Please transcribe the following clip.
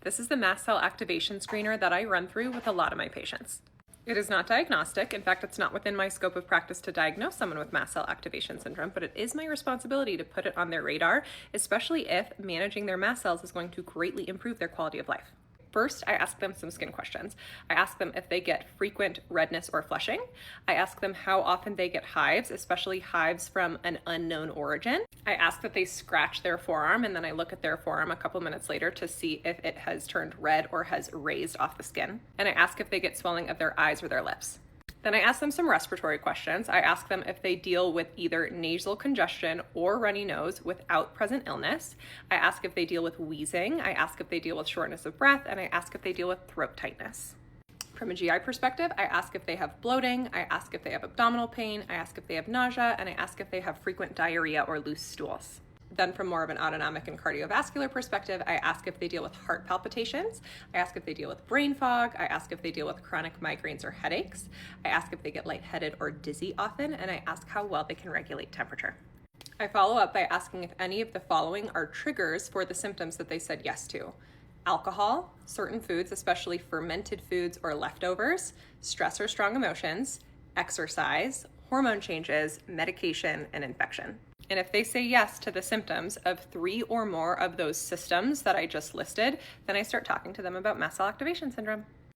This is the mast cell activation screener that I run through with a lot of my patients. It is not diagnostic. In fact, it's not within my scope of practice to diagnose someone with mast cell activation syndrome, but it is my responsibility to put it on their radar, especially if managing their mast cells is going to greatly improve their quality of life. First, I ask them some skin questions. I ask them if they get frequent redness or flushing. I ask them how often they get hives, especially hives from an unknown origin. I ask that they scratch their forearm, and then I look at their forearm a couple minutes later to see if it has turned red or has raised off the skin. And I ask if they get swelling of their eyes or their lips. Then I ask them some respiratory questions. I ask them if they deal with either nasal congestion or runny nose without present illness. I ask if they deal with wheezing. I ask if they deal with shortness of breath, and I ask if they deal with throat tightness. From a GI perspective, I ask if they have bloating, I ask if they have abdominal pain, I ask if they have nausea, and I ask if they have frequent diarrhea or loose stools. Then from more of an autonomic and cardiovascular perspective, I ask if they deal with heart palpitations, I ask if they deal with brain fog, I ask if they deal with chronic migraines or headaches, I ask if they get lightheaded or dizzy often, and I ask how well they can regulate temperature. I follow up by asking if any of the following are triggers for the symptoms that they said yes to: alcohol, certain foods, especially fermented foods or leftovers, stress or strong emotions, exercise, hormone changes, medication, and infection. And if they say yes to the symptoms of 3 or more of those systems that I just listed, then I start talking to them about mast cell activation syndrome.